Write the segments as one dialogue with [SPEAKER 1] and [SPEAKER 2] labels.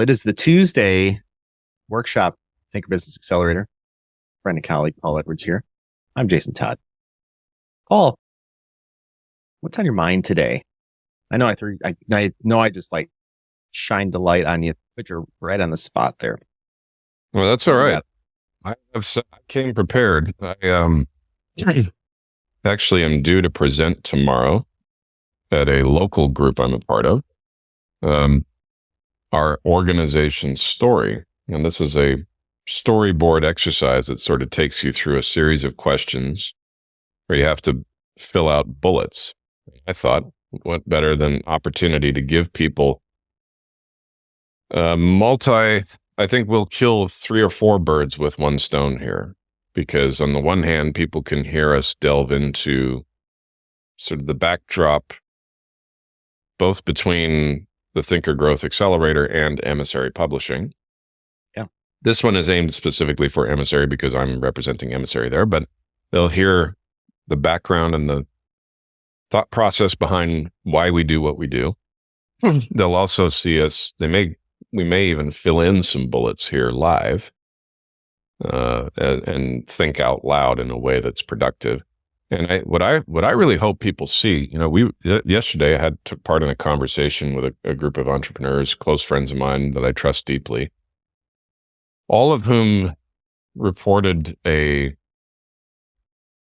[SPEAKER 1] It is the Tuesday workshop, Thinker Business Accelerator. Friend and colleague Paul Edwards here. I'm Jason Todd. Paul, what's on your mind today? I know I just like shined the light on you, but you're right on the spot there.
[SPEAKER 2] Well, that's all right. I came prepared. I actually am due to present tomorrow at a local group I'm a part of. Our organization's story. And this is a storyboard exercise that sort of takes you through a series of questions where you have to fill out bullets. I thought, what better than opportunity to give people I think we'll kill 3 or 4 birds with one stone here. Because on the one hand, people can hear us delve into sort of the backdrop, both between the Thinker Growth Accelerator and Emissary Publishing.
[SPEAKER 1] Yeah.
[SPEAKER 2] This one is aimed specifically for Emissary because I'm representing Emissary there, but they'll hear the background and the thought process behind why we do what we do. They'll also see us, we may even fill in some bullets here live and think out loud in a way that's productive. And what I really hope people see, yesterday I took part in a conversation with a group of entrepreneurs, close friends of mine that I trust deeply, all of whom reported a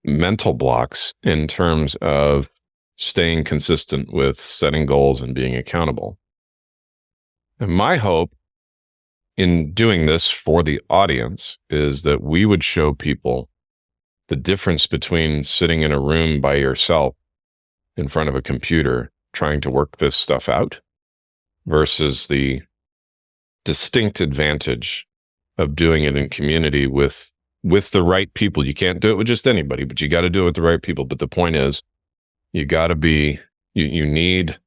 [SPEAKER 2] mental blocks in terms of staying consistent with setting goals and being accountable. And my hope in doing this for the audience is that we would show people the difference between sitting in a room by yourself in front of a computer trying to work this stuff out versus the distinct advantage of doing it in community with the right people. You can't do it with just anybody, but you got to do it with the right people. But the point is, you need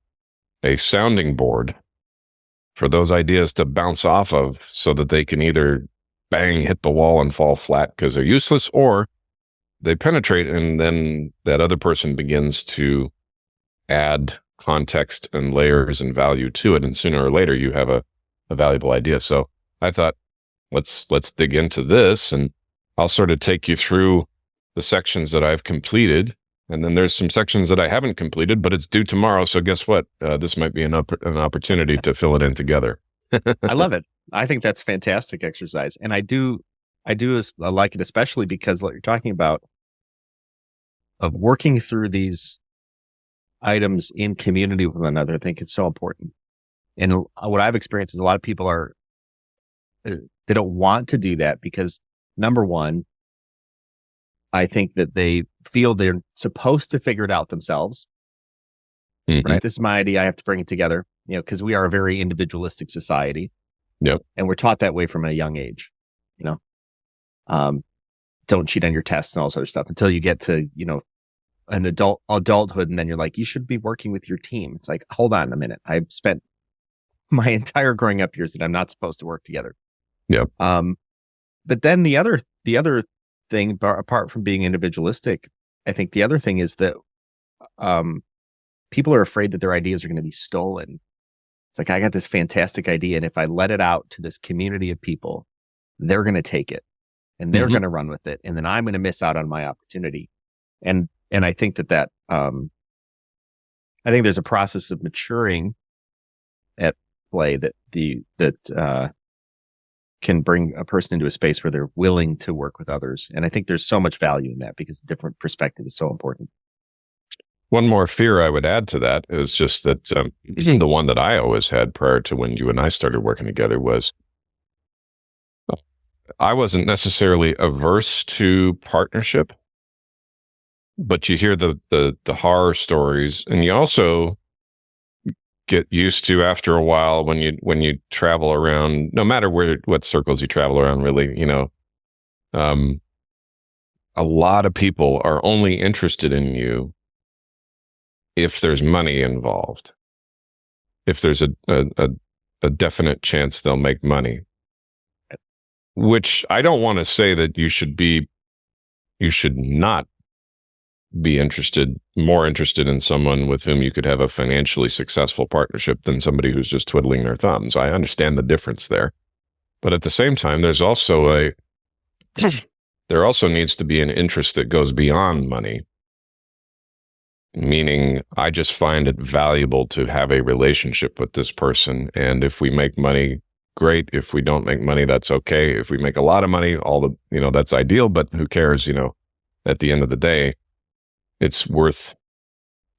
[SPEAKER 2] a sounding board for those ideas to bounce off of so that they can either hit the wall and fall flat because they're useless, or they penetrate and then that other person begins to add context and layers and value to it. And sooner or later you have a valuable idea. So I thought, let's dig into this, and I'll sort of take you through the sections that I've completed. And then there's some sections that I haven't completed, but it's due tomorrow. So guess what? This might be an opportunity to fill it in together.
[SPEAKER 1] I love it. I think that's fantastic exercise. And I like it, especially because what you're talking about of working through these items in community with one another, I think it's so important. And what I've experienced is a lot of people they don't want to do that because, number one, I think that they feel they're supposed to figure it out themselves.
[SPEAKER 2] Mm-hmm.
[SPEAKER 1] Right? This is my idea. I have to bring it together, because we are a very individualistic society.
[SPEAKER 2] Yep.
[SPEAKER 1] And we're taught that way from a young age, don't cheat on your tests and all this other stuff until you get to, an adulthood. And then you're like, you should be working with your team. It's like, hold on a minute. I've spent my entire growing up years that I'm not supposed to work together.
[SPEAKER 2] Yep.
[SPEAKER 1] But then the other thing, apart from being individualistic, I think the other thing is that, people are afraid that their ideas are going to be stolen. It's like, I got this fantastic idea, and if I let it out to this community of people, they're going to take it and they're going to run with it. And then I'm going to miss out on my opportunity. And I think that I think there's a process of maturing at play that can bring a person into a space where they're willing to work with others. And I think there's so much value in that because different perspective is so important.
[SPEAKER 2] One more fear I would add to that is just that the one that I always had prior to when you and I started working together was I wasn't necessarily averse to partnership, but you hear the horror stories, and you also get used to after a while when you travel around, no matter what circles you travel around, really, a lot of people are only interested in you if there's money involved, if there's a definite chance they'll make money, which I don't want to say that you should not be more interested in someone with whom you could have a financially successful partnership than somebody who's just twiddling their thumbs. I understand the difference there. But at the same time, there also needs to be an interest that goes beyond money. Meaning, I just find it valuable to have a relationship with this person. And if we make money, great. If we don't make money, that's okay. If we make a lot of money, that's ideal, but who cares? At the end of the day, it's worth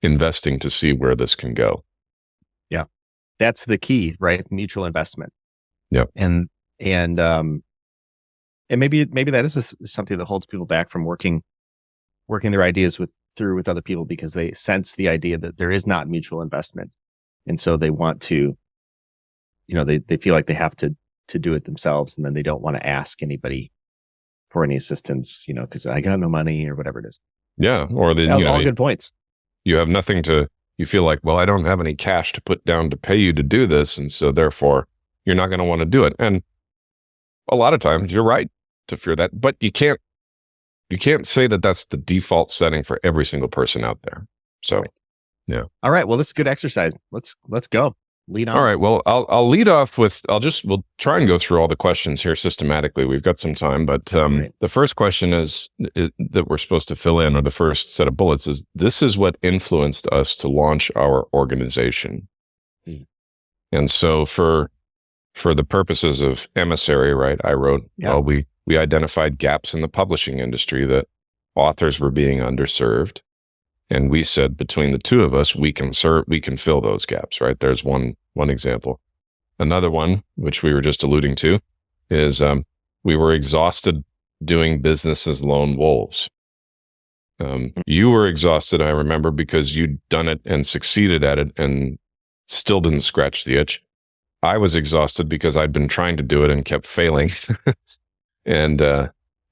[SPEAKER 2] investing to see where this can go.
[SPEAKER 1] Yeah. That's the key, right? Mutual investment.
[SPEAKER 2] Yeah.
[SPEAKER 1] And maybe that is something that holds people back from working their ideas through with other people, because they sense the idea that there is not mutual investment. And so they want to, they feel like they have to do it themselves, and then they don't want to ask anybody for any assistance, because I got no money or whatever it is.
[SPEAKER 2] Yeah. Or
[SPEAKER 1] all good points.
[SPEAKER 2] You have nothing you feel like, well, I don't have any cash to put down to pay you to do this. And so therefore you're not going to want to do it. And a lot of times you're right to fear that, but you can't say that that's the default setting for every single person out there. So,
[SPEAKER 1] right.
[SPEAKER 2] Yeah.
[SPEAKER 1] All right. Well, this is good exercise. Let's go. Lead on.
[SPEAKER 2] All right. Well, I'll lead off with, we'll try and go through all the questions here systematically. We've got some time, but
[SPEAKER 1] Right.
[SPEAKER 2] The first question that we're supposed to fill in, or the first set of bullets, is this is what influenced us to launch our organization. And so for the purposes of Emissary, right, I wrote, well, we identified gaps in the publishing industry, that authors were being underserved. And we said, between the two of us, we can fill those gaps, right? There's one example. Another one, which we were just alluding to, is we were exhausted doing business as lone wolves. You were exhausted, I remember, because you'd done it and succeeded at it and still didn't scratch the itch. I was exhausted because I'd been trying to do it and kept failing. And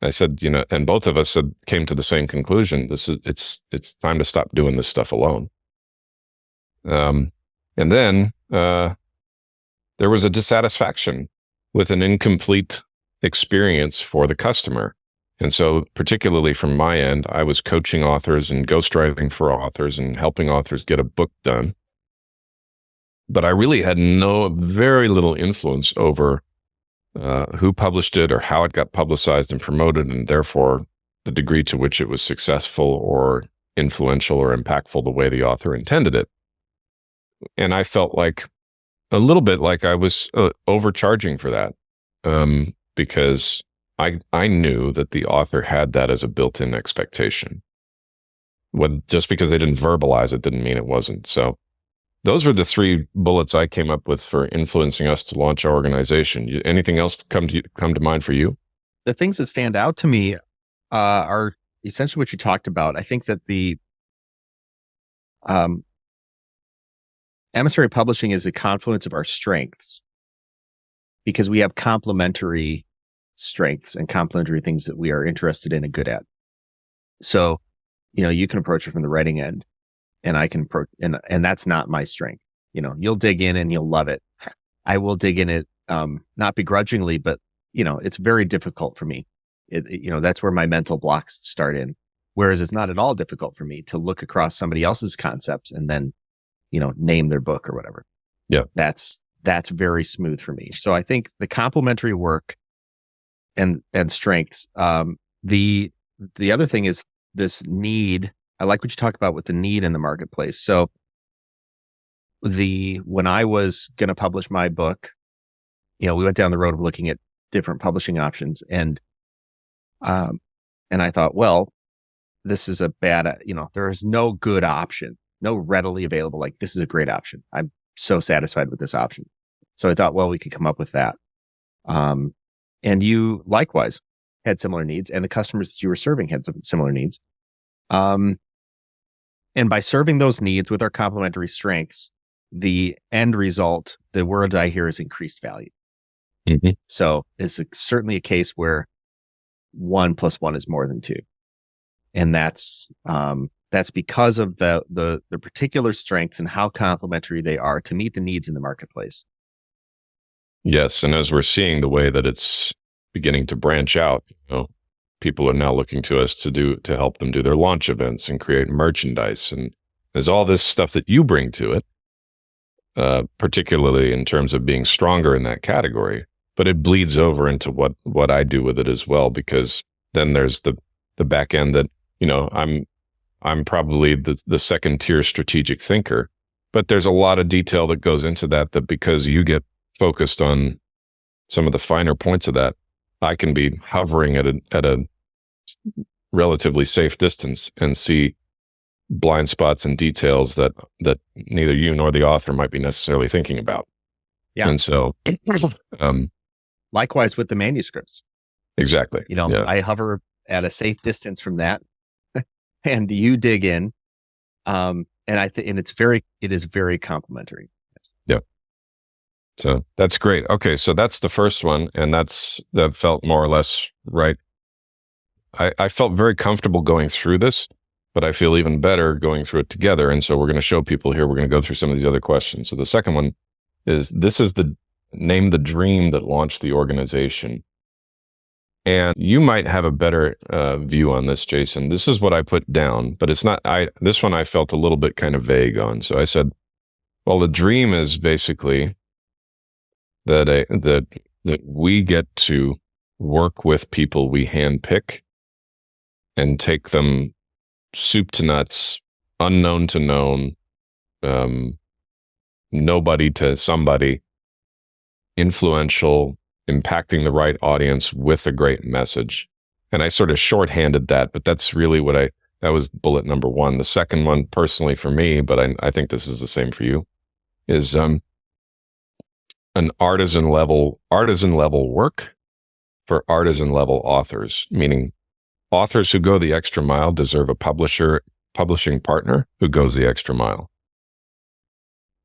[SPEAKER 2] I said, and both of us came to the same conclusion. It's time to stop doing this stuff alone. And then there was a dissatisfaction with an incomplete experience for the customer. And so particularly from my end, I was coaching authors and ghostwriting for authors and helping authors get a book done. But I really had very little influence over who published it or how it got publicized and promoted, and therefore the degree to which it was successful or influential or impactful the way the author intended it. And I felt like a little bit like I was overcharging for that, because I knew that the author had that as a built-in expectation. Just because they didn't verbalize it didn't mean it wasn't. So those were the three bullets I came up with for influencing us to launch our organization. Anything else come to mind for you?
[SPEAKER 1] The things that stand out to me are essentially what you talked about. I think that the Emissary Publishing is a confluence of our strengths, because we have complementary strengths and complementary things that we are interested in and good at. So, you can approach it from the writing end, and I can approach, and that's not my strength. You'll dig in and you'll love it. I will dig in it, not begrudgingly, but it's very difficult for me. That's where my mental blocks start in. Whereas it's not at all difficult for me to look across somebody else's concepts and then, name their book or whatever.
[SPEAKER 2] Yeah.
[SPEAKER 1] That's very smooth for me. So I think the complementary work and strengths, the other thing is this need. I like what you talk about with the need in the marketplace. So when I was going to publish my book, we went down the road of looking at different publishing options, and I thought, well, this is a bad, there is no good option, no readily available. Like, this is a great option. I'm so satisfied with this option. So I thought, well, we could come up with that. And you likewise had similar needs, and the customers that you were serving had some similar needs. And by serving those needs with our complementary strengths, the end result, the word I hear, is increased value.
[SPEAKER 2] Mm-hmm.
[SPEAKER 1] So it's certainly a case where 1 + 1 is more than 2. And that's because of the particular strengths and how complementary they are to meet the needs in the marketplace.
[SPEAKER 2] Yes. And as we're seeing the way that it's beginning to branch out, people are now looking to us to help them do their launch events and create merchandise. And there's all this stuff that you bring to it, particularly in terms of being stronger in that category. But it bleeds over into what I do with it as well, because then there's the back end that, I'm probably the second tier strategic thinker, but there's a lot of detail that goes into that because you get focused on some of the finer points of that, I can be hovering at a relatively safe distance and see blind spots and details that neither you nor the author might be necessarily thinking about.
[SPEAKER 1] Yeah.
[SPEAKER 2] And so,
[SPEAKER 1] likewise with the manuscripts.
[SPEAKER 2] Exactly.
[SPEAKER 1] I hover at a safe distance from that, and you dig in, and it is very complimentary.
[SPEAKER 2] Yeah. So that's great. Okay, so that's the first one, and that felt more or less right. I felt very comfortable going through this, but I feel even better going through it together. And so we're going to show people here. We're going to go through some of these other questions. So the second one is, this is the dream that launched the organization. And you might have a better view on this, Jason. This is what I put down, but it's not, this one I felt a little bit kind of vague on. So I said, well, the dream is basically that we get to work with people we handpick and take them soup to nuts, unknown to known, nobody to somebody, influential, impacting the right audience with a great message. And I sort of shorthanded that, but that's really that was bullet number one. The second one, personally for me, but I think this is the same for you, is an artisan level work for artisan level authors, meaning authors who go the extra mile deserve a publishing partner who goes the extra mile.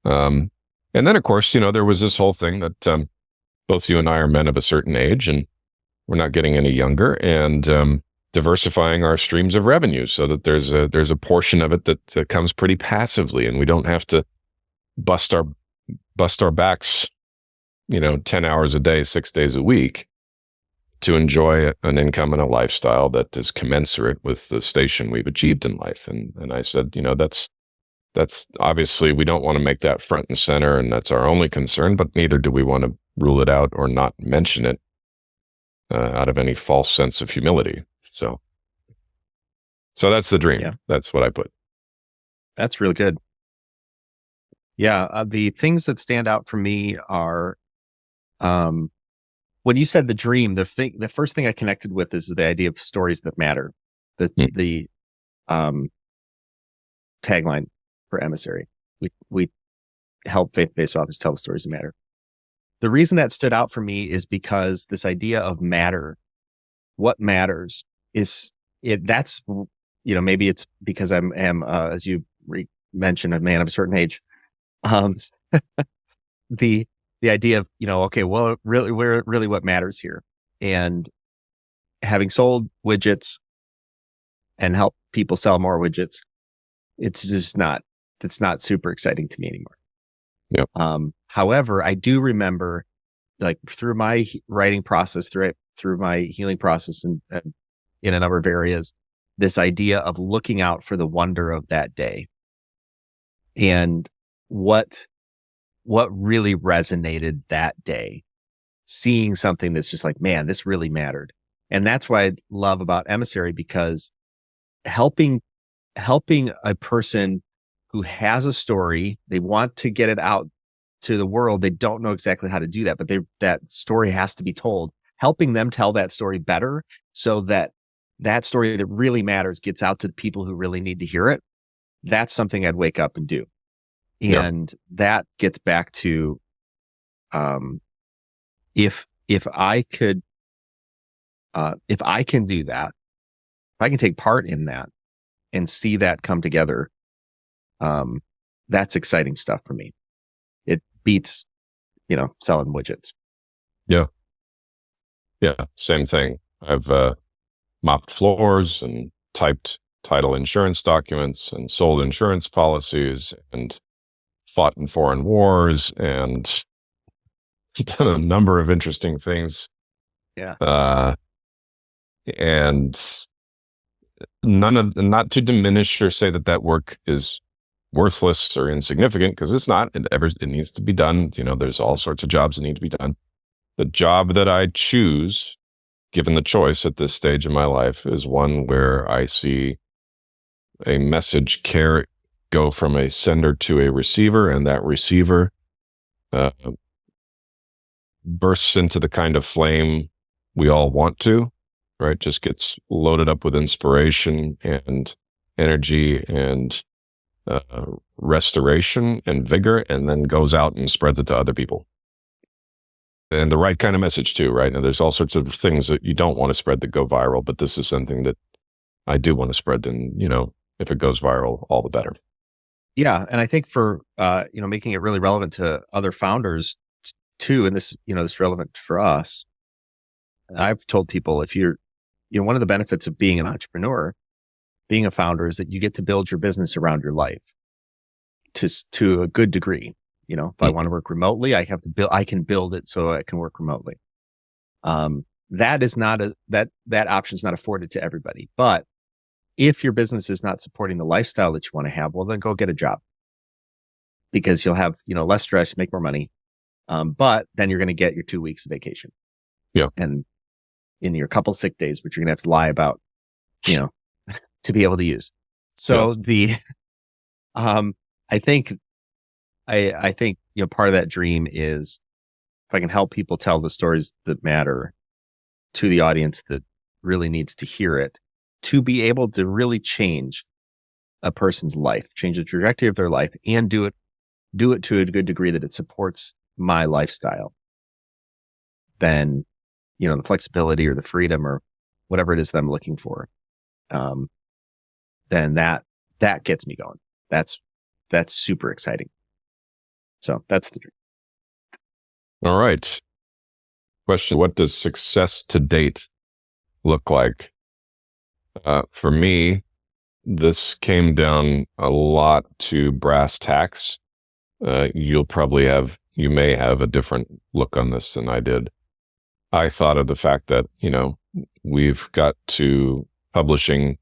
[SPEAKER 2] And then, of course, there was this whole thing that both you and I are men of a certain age, and we're not getting any younger, and diversifying our streams of revenue so that there's a portion of it that comes pretty passively, and we don't have to bust our backs, 10 hours a day, 6 days a week to enjoy an income and a lifestyle that is commensurate with the station we've achieved in life. And I said, that's obviously, we don't want to make that front and center, and that's our only concern, but neither do we want to rule it out or not mention it out of any false sense of humility. So that's the dream. Yeah. That's what I put.
[SPEAKER 1] That's real good. Yeah. The things that stand out for me are, when you said the dream, the first thing I connected with is the idea of stories that matter. The tagline for Emissary. We help faith-based authors tell the stories that matter. The reason that stood out for me is because this idea of matter, what matters is it. That's, maybe it's because I'm as you mentioned, a man of a certain age. The idea of, okay, well, really what matters here, and having sold widgets and help people sell more widgets, it's not super exciting to me anymore.
[SPEAKER 2] Yep.
[SPEAKER 1] However, I do remember, like, through my writing process, through my healing process, and in a number of areas, this idea of looking out for the wonder of that day, and what really resonated that day, seeing something that's just like, man, this really mattered. And that's why I love about Emissary, because helping a person who has a story, they want to get it out to the world. They don't know exactly how to do that, but that story has to be told. Helping them tell that story better, so that story that really matters gets out to the people who really need to hear it. That's something I'd wake up and do. And that gets back to, if I can do that, if I can take part in that and see that come together, that's exciting stuff for me. It beats, selling widgets.
[SPEAKER 2] Yeah. Yeah. Same thing. I've mopped floors and typed title insurance documents and sold insurance policies and fought in foreign wars and done a number of interesting things.
[SPEAKER 1] Yeah.
[SPEAKER 2] And not to diminish or say that work is worthless or insignificant, because it's not. It needs to be done. There's all sorts of jobs that need to be done. The job that I choose, given the choice at this stage in my life, is one where I see a message go from a sender to a receiver, and that receiver bursts into the kind of flame we all want to, right? Just gets loaded up with inspiration and energy and restoration and vigor, and then goes out and spreads it to other people. And the right kind of message too, right? Now, there's all sorts of things that you don't want to spread that go viral, but this is something that I do want to spread. And, if it goes viral, all the better.
[SPEAKER 1] Yeah. And I think for, making it really relevant to other founders too, and this is relevant for us. I've told people, if you're, one of the benefits of being an entrepreneur, being a founder, is that you get to build your business around your life to a good degree. If I want to work remotely, I can build it so I can work remotely. That is not that option is not afforded to everybody. But if your business is not supporting the lifestyle that you want to have, well, then go get a job, because you'll have, less stress, make more money. But then you're going to get your 2 weeks of vacation.
[SPEAKER 2] Yeah.
[SPEAKER 1] And in your couple sick days, which you're going to have to lie about, to be able to use. So yes. I think, part of that dream is, if I can help people tell the stories that matter to the audience that really needs to hear it, to be able to really change a person's life, change the trajectory of their life, and do it to a good degree that it supports my lifestyle, then, the flexibility or the freedom or whatever it is that I'm looking for, then that gets me going. That's super exciting. So that's the dream.
[SPEAKER 2] All right. Question: what does success to date look like? For me, this came down a lot to brass tacks. You may have a different look on this than I did. I thought of the fact that, we've got to publishing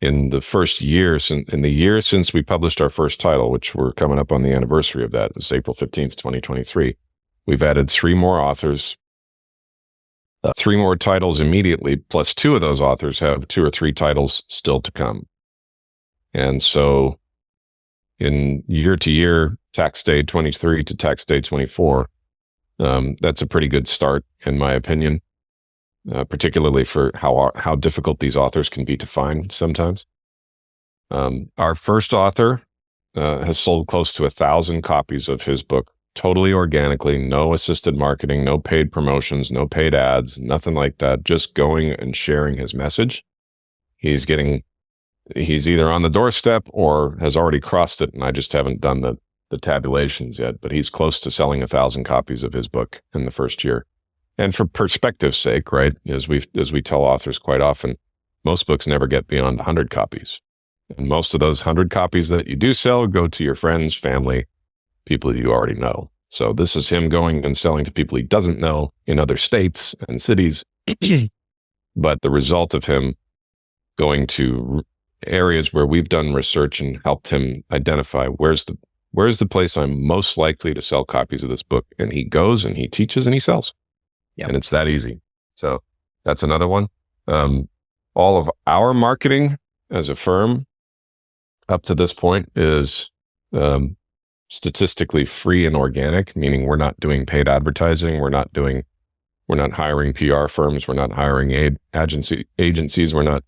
[SPEAKER 2] in the first year, in the year since we published our first title, which we're coming up on the anniversary of that. It's April 15th, 2023. We've added 3 more authors, 3 more titles immediately, plus 2 of those authors have 2 or 3 titles still to come. And so in year to year, tax day 23 to tax day 24, that's a pretty good start, in my opinion, particularly for how difficult these authors can be to find sometimes. Our first author has sold close to 1,000 copies of his book, totally organically, no assisted marketing, no paid promotions, no paid ads, nothing like that, just going and sharing his message. He's either on the doorstep or has already crossed it, and I just haven't done the tabulations yet, but he's close to selling 1,000 copies of his book in the first year. And for perspective's sake, right, as we tell authors quite often, most books never get beyond 100 copies. And most of those 100 copies that you do sell go to your friends, family, people you already know. So this is him going and selling to people he doesn't know in other states and cities. But the result of him going to areas where we've done research and helped him identify where's the place I'm most likely to sell copies of this book. And he goes and he teaches and he sells. Yep. And it's that easy. So that's another one. All of our marketing as a firm up to this point is statistically free and organic, meaning we're not doing paid advertising. We're not hiring PR firms. We're not hiring agencies. We're not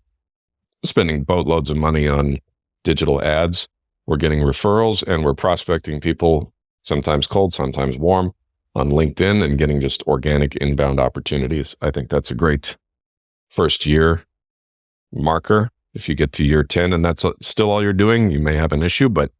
[SPEAKER 2] spending boatloads of money on digital ads. We're getting referrals, and we're prospecting people, sometimes cold, sometimes warm, on LinkedIn, and getting just organic inbound opportunities. I think that's a great first year marker. If you get to year 10 and that's still all you're doing, you may have an issue, but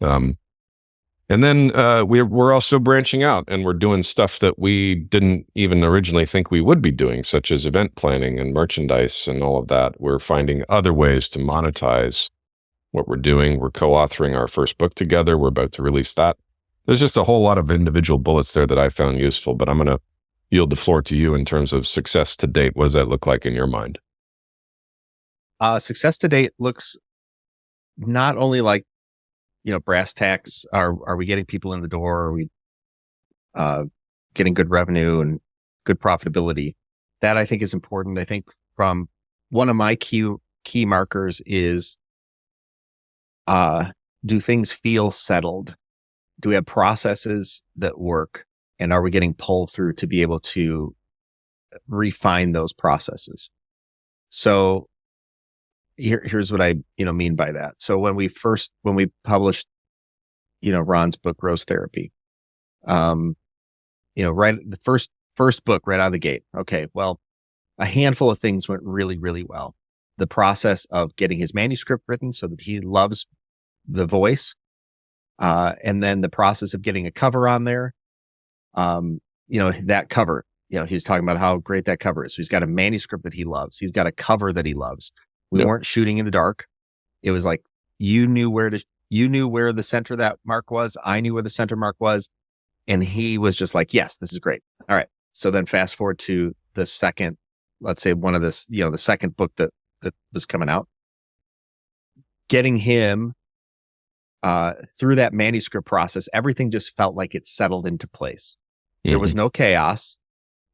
[SPEAKER 2] and then we're also branching out, and we're doing stuff that we didn't even originally think we would be doing, such as event planning and merchandise and all of that. We're finding other ways to monetize what we're doing. We're co-authoring our first book together. We're about to release that. There's just a whole lot of individual bullets there that I found useful, but I'm going to yield the floor to you in terms of success to date. What does that look like in your mind?
[SPEAKER 1] Success to date looks not only like, brass tacks. Are we getting people in the door? Are we getting good revenue and good profitability? That I think is important. I think from one of my key markers is, do things feel settled? Do we have processes that work? And are we getting pulled through to be able to refine those processes? So here's what I, mean by that. So when we published, Ron's book, Rose Therapy, right, the first book right out of the gate. Okay. Well, a handful of things went really, really well. The process of getting his manuscript written so that he loves the voice. And then the process of getting a cover on there. That cover, he was talking about how great that cover is. So he's got a manuscript that he loves. He's got a cover that he loves. We weren't shooting in the dark. It was like, you knew where the center of that mark was. I knew where the center mark was. And he was just like, yes, this is great. All right. So then fast forward to the second, let's say one of this, the second book that was coming out, getting him, through that manuscript process, everything just felt like it settled into place. There was no chaos.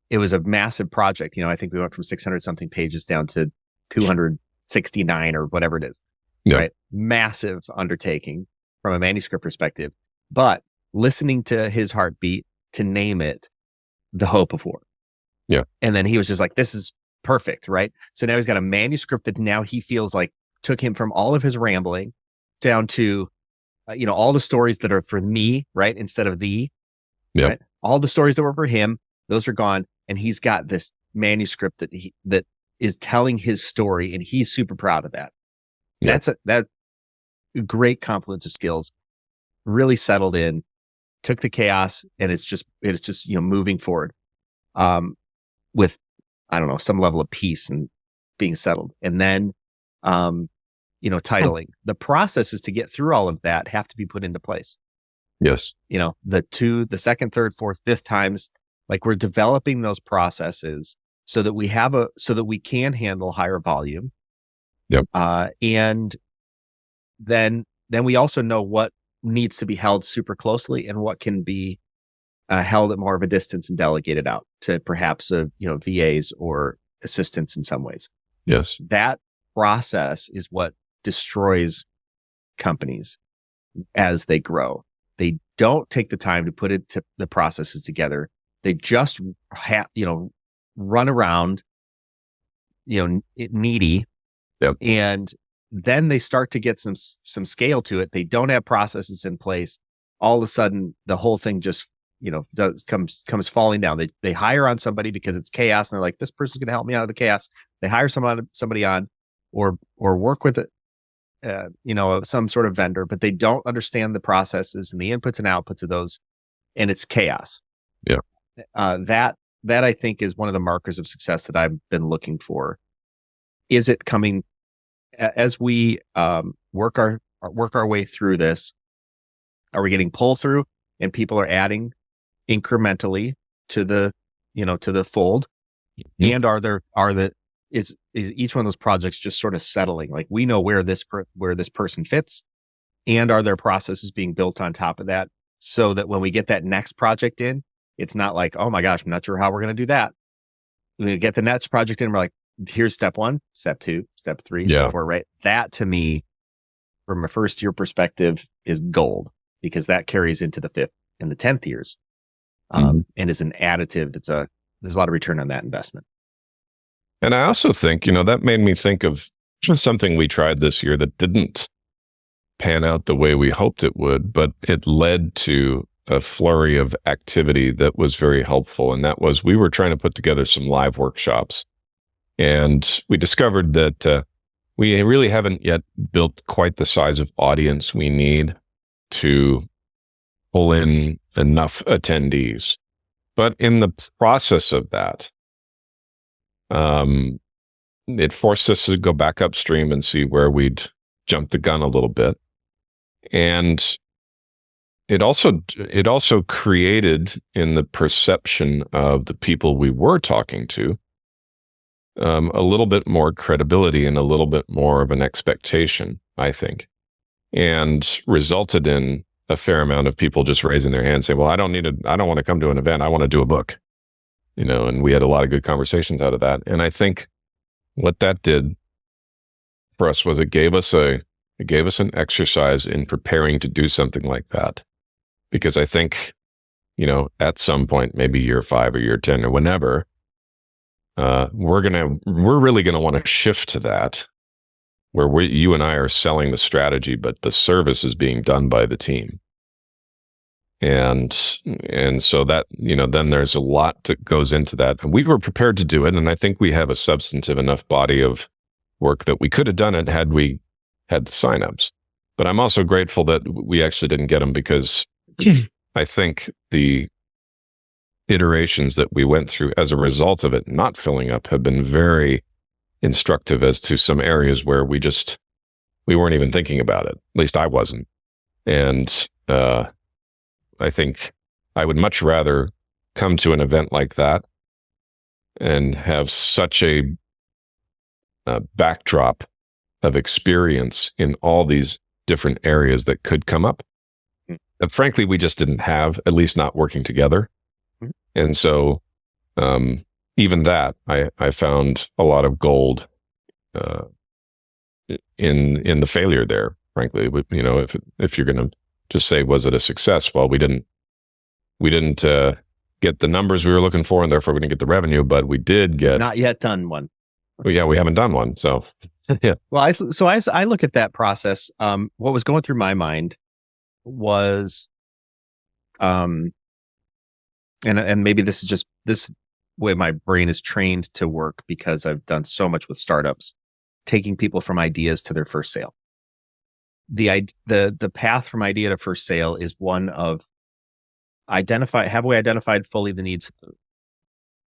[SPEAKER 1] It was a massive project. I think we went from 600 something pages down to 269 or whatever it is.
[SPEAKER 2] Yeah.
[SPEAKER 1] Right. Massive undertaking from a manuscript perspective, but listening to his heartbeat to name it The Hope of War.
[SPEAKER 2] Yeah.
[SPEAKER 1] And then he was just like, this is perfect. Right. So now he's got a manuscript that now he feels like took him from all of his rambling down to, all the stories that are for me, right? Instead of thee.
[SPEAKER 2] Yeah.
[SPEAKER 1] Right? All the stories that were for him, those are gone. And he's got this manuscript that is telling his story, and he's super proud of that.
[SPEAKER 2] Yeah.
[SPEAKER 1] That's a great confluence of skills, really settled in, took the chaos, and it's just, moving forward, with, I don't know, some level of peace and being settled. And then, titling. The processes to get through all of that have to be put into place.
[SPEAKER 2] Yes.
[SPEAKER 1] The second, third, fourth, fifth times, like we're developing those processes so that we can handle higher volume.
[SPEAKER 2] Yep.
[SPEAKER 1] And then we also know what needs to be held super closely and what can be held at more of a distance and delegated out to perhaps VAs or assistants in some ways.
[SPEAKER 2] Yes.
[SPEAKER 1] That process is what destroys companies as they grow. They don't take the time to put the processes together. They just run around, needy.
[SPEAKER 2] Yep.
[SPEAKER 1] And then they start to get some scale to it. They don't have processes in place. All of a sudden, the whole thing just, comes falling down. They hire on somebody because it's chaos, and they're like, this person's going to help me out of the chaos. They hire somebody on, or work with it, some sort of vendor, but they don't understand the processes and the inputs and outputs of those, and it's chaos.
[SPEAKER 2] Yeah.
[SPEAKER 1] That I think is one of the markers of success that I've been looking for. Is it coming as we work our way through this? Are we getting pulled through, and people are adding incrementally to the fold? And is each one of those projects just sort of settling? Like, we know where this person fits, and are there processes being built on top of that so that when we get that next project in, it's not like, oh my gosh, I'm not sure how we're going to do that. We get the next project in, we're like, here's step 1, step 2, step 3, step 4, right? That, to me, from a first year perspective, is gold, because that carries into the 5th and the 10th years, and is an additive. There's a lot of return on that investment.
[SPEAKER 2] And I also think, that made me think of something we tried this year that didn't pan out the way we hoped it would, but it led to a flurry of activity that was very helpful. And that was, we were trying to put together some live workshops. And we discovered that we really haven't yet built quite the size of audience we need to pull in enough attendees. But in the process of that, it forced us to go back upstream and see where we'd jumped the gun a little bit. And it also created in the perception of the people we were talking to a little bit more credibility and a little bit more of an expectation, I think, and resulted in a fair amount of people just raising their hands saying, well, I don't want to come to an event. I want to do a book, and we had a lot of good conversations out of that. And I think what that did for us was it gave us an exercise in preparing to do something like that. Because I think, at some point, maybe year 5 or year 10 or whenever, we're really going to want to shift to that, where you and I are selling the strategy, but the service is being done by the team. And so that, then there's a lot that goes into that. And we were prepared to do it. And I think we have a substantive enough body of work that we could have done it had we had the signups. But I'm also grateful that we actually didn't get them, because I think the iterations that we went through as a result of it not filling up have been very instructive as to some areas where we weren't even thinking about it. At least I wasn't. And I think I would much rather come to an event like that and have such a backdrop of experience in all these different areas that could come up that frankly we just didn't have, at least not working together. And so even that, I found a lot of gold in the failure there, frankly. If you're going to just say, was it a success? Well, we didn't get the numbers we were looking for, and therefore we didn't get the revenue, but we did get...
[SPEAKER 1] Not yet done one.
[SPEAKER 2] Well, yeah, we haven't done one, so... Yeah.
[SPEAKER 1] Well, I look at that process. What was going through my mind was, and maybe this is just this way my brain is trained to work, because I've done so much with startups, taking people from ideas to their first sale. The path from idea to first sale is one of have we identified fully the needs?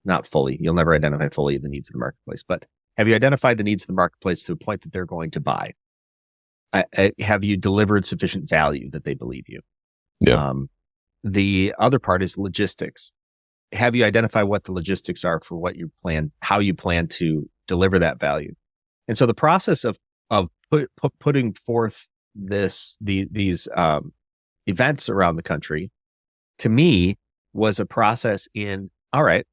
[SPEAKER 1] Not fully. You'll never identify fully the needs of the marketplace, but have you identified the needs of the marketplace to a point that they're going to buy? Have you delivered sufficient value that they believe you?
[SPEAKER 2] Yeah.
[SPEAKER 1] The other part is logistics. Have you identified what the logistics are for what you plan, how you plan to deliver that value? And so the process of putting forth these events around the country, to me, was a process in, all right,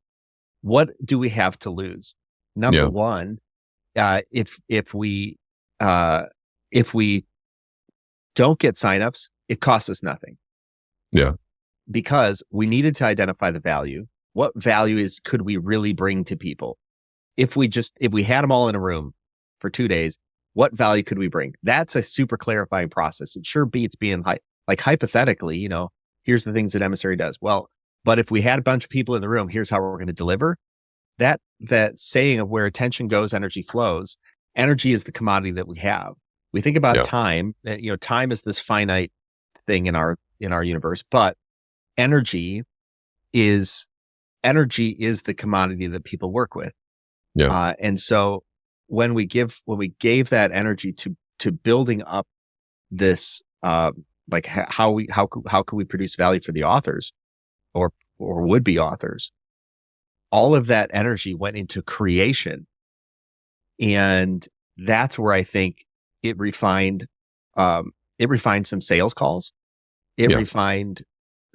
[SPEAKER 1] what do we have to lose? Number one, if we don't get signups, it costs us nothing.
[SPEAKER 2] Yeah.
[SPEAKER 1] Because we needed to identify the value. What value could we really bring to people? If we had them all in a room for 2 days, what value could we bring? That's a super clarifying process. It sure beats being like hypothetically, here's the things that Emissary does. Well, but if we had a bunch of people in the room, here's how we're going to deliver. That saying of where attention goes, energy flows. Energy is the commodity that we have. We think about time. Time is this finite thing in our universe, but energy is the commodity that people work with.
[SPEAKER 2] Yeah.
[SPEAKER 1] And so when we gave that energy to building up this, how could we produce value for the authors or would be authors? All of that energy went into creation. And that's where I think it refined some sales calls. It refined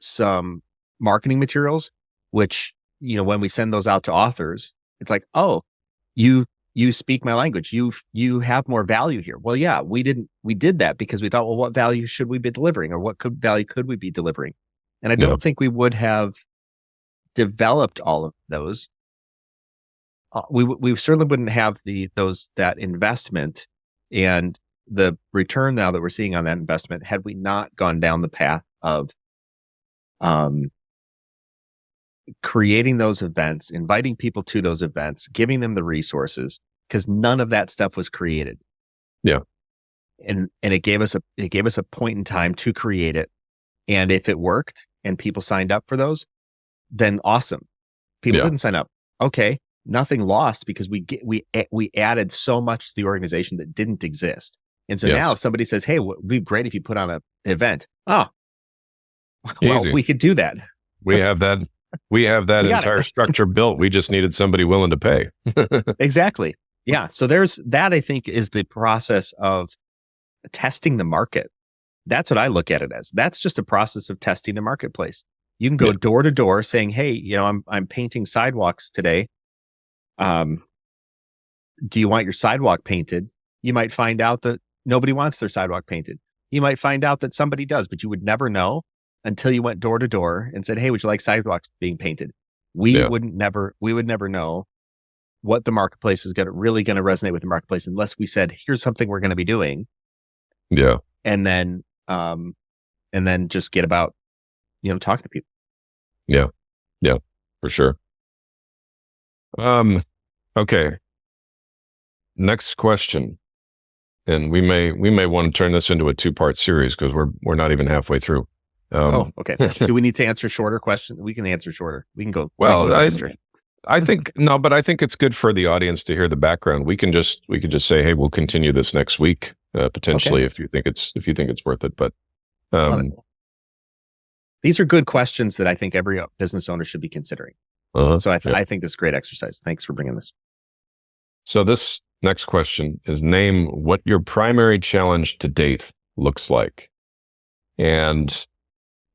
[SPEAKER 1] some marketing materials, which, when we send those out to authors, it's like, oh, you speak my language. You have more value here. Well, yeah, we did that because we thought, well, what value should we be delivering, or what value could we be delivering? And I don't think we would have developed all of those. We certainly wouldn't have that investment and the return now that we're seeing on that investment had we not gone down the path of creating those events, inviting people to those events, giving them the resources, because none of that stuff was created.
[SPEAKER 2] Yeah.
[SPEAKER 1] And it gave us a point in time to create it. And if it worked and people signed up for those, then awesome. People didn't sign up. Okay. Nothing lost, because we added so much to the organization that didn't exist. And so now if somebody says, hey, it would be great if you put on an event. Oh, well,
[SPEAKER 2] easy.
[SPEAKER 1] We could do that.
[SPEAKER 2] We have that We have that
[SPEAKER 1] We got
[SPEAKER 2] entire
[SPEAKER 1] it.
[SPEAKER 2] structure built. We just needed somebody willing to pay.
[SPEAKER 1] Exactly. Yeah. So there's that, I think, is the process of testing the market. That's what I look at it as. That's just a process of testing the marketplace. You can go door to door saying, "Hey, I'm painting sidewalks today. Do you want your sidewalk painted?" You might find out that nobody wants their sidewalk painted. You might find out that somebody does, but you would never know until you went door to door and said, "Hey, would you like sidewalks being painted?" We would never know what the marketplace is really going to resonate with the marketplace unless we said, "Here's something we're going to be doing."
[SPEAKER 2] Yeah.
[SPEAKER 1] And then just get about, talking to people.
[SPEAKER 2] Yeah. Yeah, for sure. Okay. Next question. And we may want to turn this into a 2-part series because we're not even halfway through.
[SPEAKER 1] Okay. Do we need to answer shorter questions? We can answer shorter. We can go.
[SPEAKER 2] Well, I think no, but I think it's good for the audience to hear the background. We can just say, "Hey, we'll continue this next week, potentially, if you think it's worth it." But
[SPEAKER 1] these are good questions that I think every business owner should be considering. So I think this is a great exercise. Thanks for bringing this.
[SPEAKER 2] So this next question is: name what your primary challenge to date looks like. And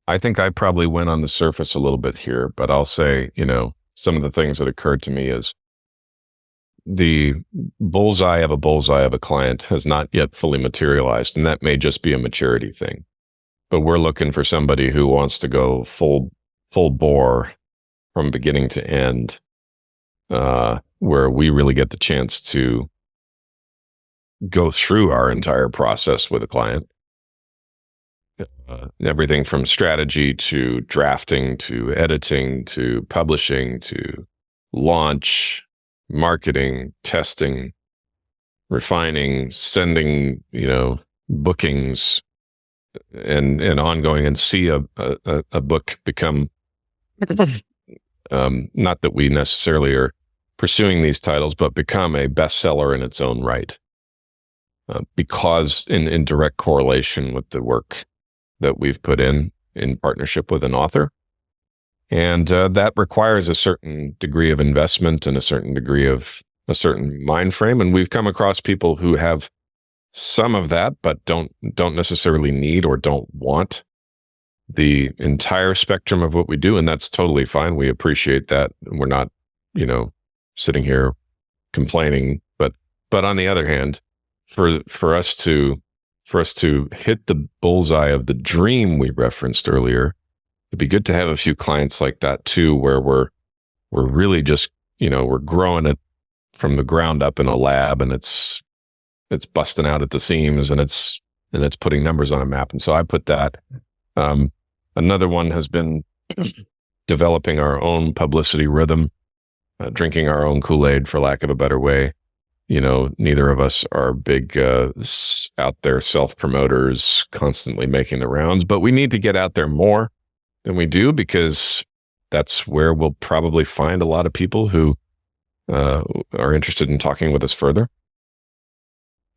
[SPEAKER 2] I think I probably went on the surface a little bit here, but I'll say, some of the things that occurred to me is the bullseye of a client has not yet fully materialized, and that may just be a maturity thing. But we're looking for somebody who wants to go full bore from beginning to end, where we really get the chance to go through our entire process with a client. Everything from strategy to drafting to editing to publishing to launch, marketing, testing, refining, sending, bookings, and ongoing, and see a book become not that we necessarily are pursuing these titles, but become a bestseller in its own right, because in direct correlation with the work that we've put in partnership with an author. And that requires a certain degree of investment and a certain mind frame. And we've come across people who have some of that, but don't necessarily need or don't want the entire spectrum of what we do. And that's totally fine. We appreciate that. We're not, sitting here complaining. But on the other hand, for us to hit the bullseye of the dream we referenced earlier, it'd be good to have a few clients like that too, where we're really just, we're growing it from the ground up in a lab, and it's busting out at the seams, and it's putting numbers on a map. And so I put that. Another one has been developing our own publicity rhythm, drinking our own Kool-Aid, for lack of a better way. Neither of us are big out there self-promoters constantly making the rounds, but we need to get out there more than we do, because that's where we'll probably find a lot of people who are interested in talking with us further.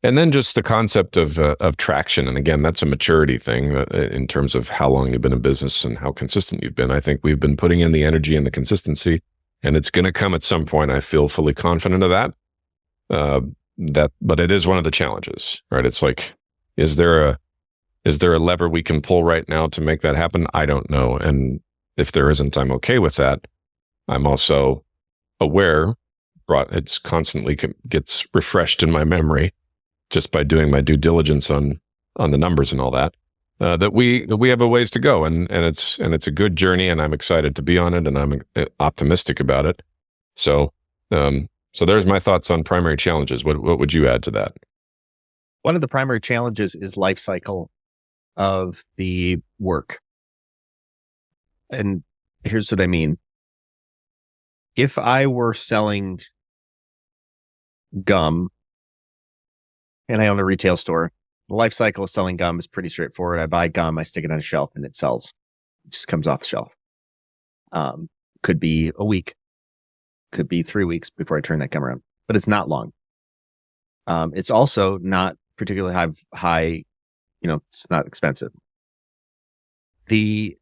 [SPEAKER 2] And then just the concept of traction. And again, that's a maturity thing in terms of how long you've been in business and how consistent you've been. I think we've been putting in the energy and the consistency, and it's going to come at some point. I feel fully confident of that. But it is one of the challenges, right? It's like, is there a lever we can pull right now to make that happen? I don't know. And if there isn't, I'm okay with that. I'm also aware, it's constantly gets refreshed in my memory just by doing my due diligence on the numbers and all that, that we have a ways to go, and it's a good journey, and I'm excited to be on it, and I'm optimistic about it. So there's my thoughts on primary challenges. What would you add to that?
[SPEAKER 1] One of the primary challenges is life cycle of the work. And here's what I mean. If I were selling gum and I own a retail store, the life cycle of selling gum is pretty straightforward. I buy gum, I stick it on a shelf, and it sells. It just comes off the shelf. Could be a week. Could be 3 weeks before I turn that gum around, but it's not long. It's also not particularly high, it's not expensive. The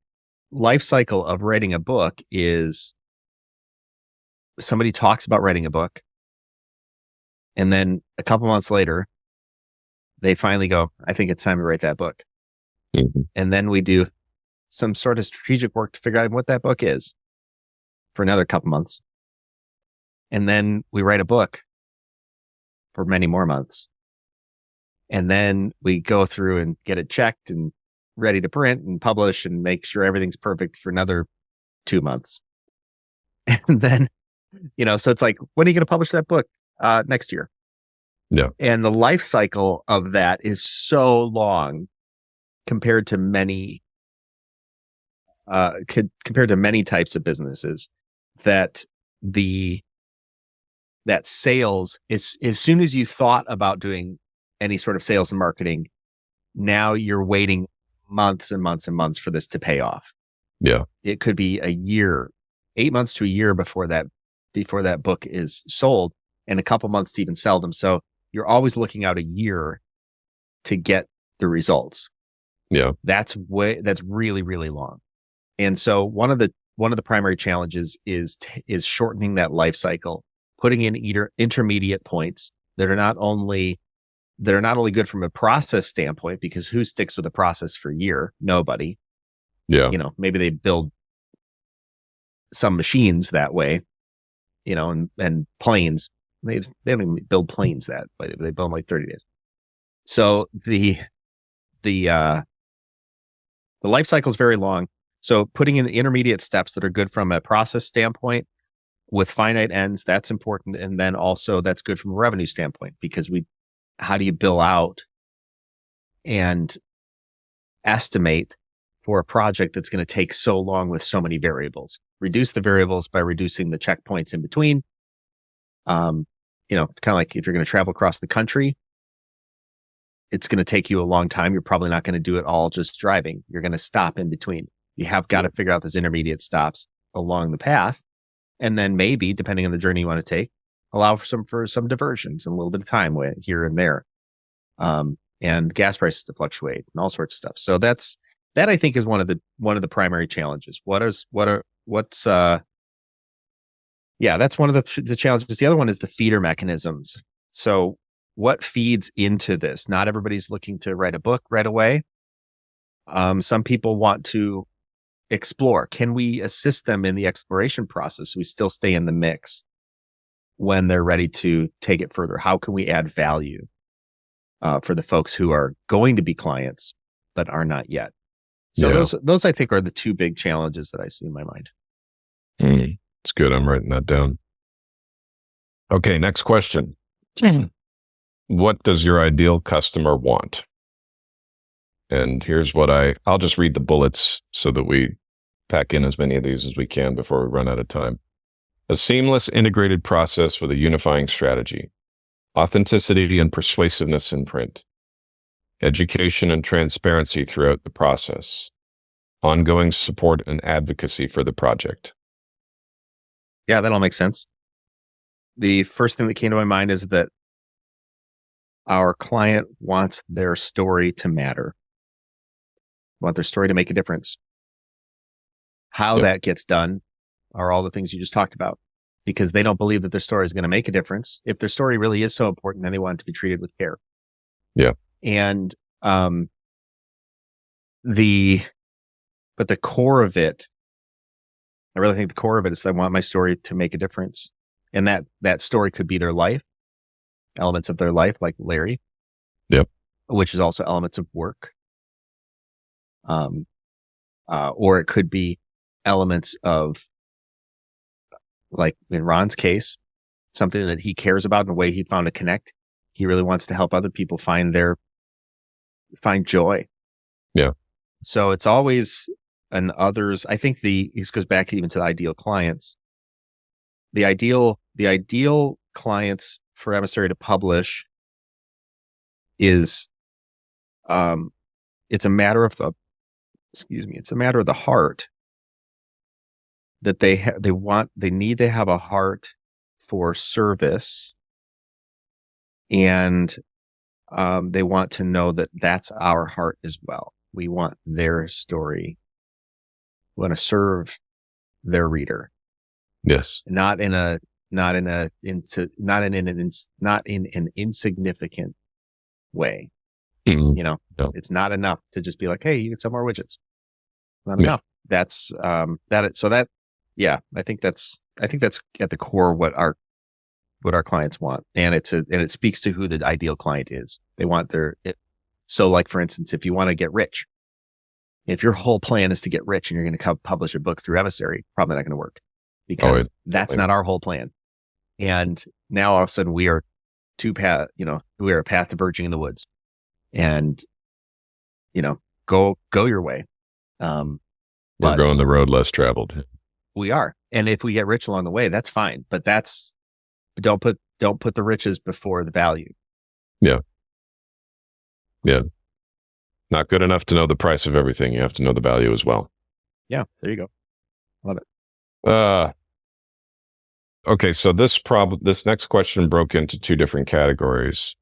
[SPEAKER 1] life cycle of writing a book is somebody talks about writing a book, and then a couple months later, they finally go, I think it's time to write that book.
[SPEAKER 2] Mm-hmm.
[SPEAKER 1] And then we do some sort of strategic work to figure out what that book is for another couple months. And then we write a book for many more months. And then we go through and get it checked and ready to print and publish and make sure everything's perfect for another 2 months. And then, so it's like, when are you going to publish that book? Next year.
[SPEAKER 2] Yeah.
[SPEAKER 1] And the life cycle of that is so long compared to many types of businesses that sales is, as soon as you thought about doing any sort of sales and marketing, now you're waiting months and months and months for this to pay off.
[SPEAKER 2] Yeah.
[SPEAKER 1] It could be a year, 8 months to a year before that book is sold, and a couple months to even sell them. So you're always looking out a year to get the results.
[SPEAKER 2] Yeah.
[SPEAKER 1] That's really, really long. And so one of the primary challenges is shortening that life cycle, putting in intermediate points that are not only good from a process standpoint, because who sticks with a process for a year? Nobody.
[SPEAKER 2] Yeah.
[SPEAKER 1] Maybe they build some machines that way, and planes. They don't even build planes that way. They build them like 30 days. So the life cycle is very long. So putting in the intermediate steps that are good from a process standpoint with finite ends, that's important. And then also that's good from a revenue standpoint, because how do you bill out and estimate for a project that's going to take so long with so many variables? Reduce the variables by reducing the checkpoints in between. Kind of like if you're going to travel across the country, it's going to take you a long time. You're probably not going to do it all just driving. You're going to stop in between. You have got to figure out those intermediate stops along the path. And then maybe, depending on the journey you want to take, allow for some diversions and a little bit of time here and there. And gas prices to fluctuate and all sorts of stuff. So that I think is one of the primary challenges. That's one of the challenges. The other one is the feeder mechanisms. So what feeds into this? Not everybody's looking to write a book right away. Some people want to explore. Can we assist them in the exploration process so we still stay in the mix when they're ready to take it further? How can we add value for the folks who are going to be clients but are not yet? So those I think are the two big challenges that I see in my mind.
[SPEAKER 2] It's good. I'm writing that down. Okay, next question. What does your ideal customer want? And here's what I'll just read the bullets so that we pack in as many of these as we can before we run out of time. A seamless integrated process with a unifying strategy. Authenticity and persuasiveness in print. Education and transparency throughout the process. Ongoing support and advocacy for the project.
[SPEAKER 1] Yeah, that all makes sense. The first thing that came to my mind is that our client wants their story to matter. Want their story to make a difference. How that gets done are all the things you just talked about, because they don't believe that their story is going to make a difference. If their story really is so important, then they want it to be treated with care.
[SPEAKER 2] Yeah.
[SPEAKER 1] And the core of it, I really think the core of it is I want my story to make a difference. And that story could be their life, elements of their life, like Larry.
[SPEAKER 2] Yep.
[SPEAKER 1] Which is also elements of work. Or it could be elements of, like in Ron's case, something that he cares about in a way he found a connect. He really wants to help other people find joy.
[SPEAKER 2] Yeah.
[SPEAKER 1] So it's always an others. I think this goes back even to the ideal clients. The ideal clients for Emissary to publish is, it's a matter of the heart that they need to have a heart for service, and they want to know that that's our heart as well. We want their story want to serve their reader.
[SPEAKER 2] Yes.
[SPEAKER 1] Not in an insignificant way.
[SPEAKER 2] Mm-hmm.
[SPEAKER 1] You know,
[SPEAKER 2] No.
[SPEAKER 1] It's not enough to just be like, hey, you can sell more widgets. Not
[SPEAKER 2] Yeah.
[SPEAKER 1] enough. That's yeah, I think that's at the core what our clients want. And it speaks to who the ideal client is. They want so like, for instance, if you want to get rich, if your whole plan is to get rich and you're going to publish a book through Emissary, probably not going to work, because that's not our whole plan. And now all of a sudden we are we are a path diverging in the woods, and, go your way.
[SPEAKER 2] We're going the road less traveled.
[SPEAKER 1] We are. And if we get rich along the way, that's fine. But don't put the riches before the value.
[SPEAKER 2] Yeah. Yeah. Not good enough to know the price of everything. You have to know the value as well.
[SPEAKER 1] Yeah. There you go. Love it.
[SPEAKER 2] Okay. So this next question broke into two different categories.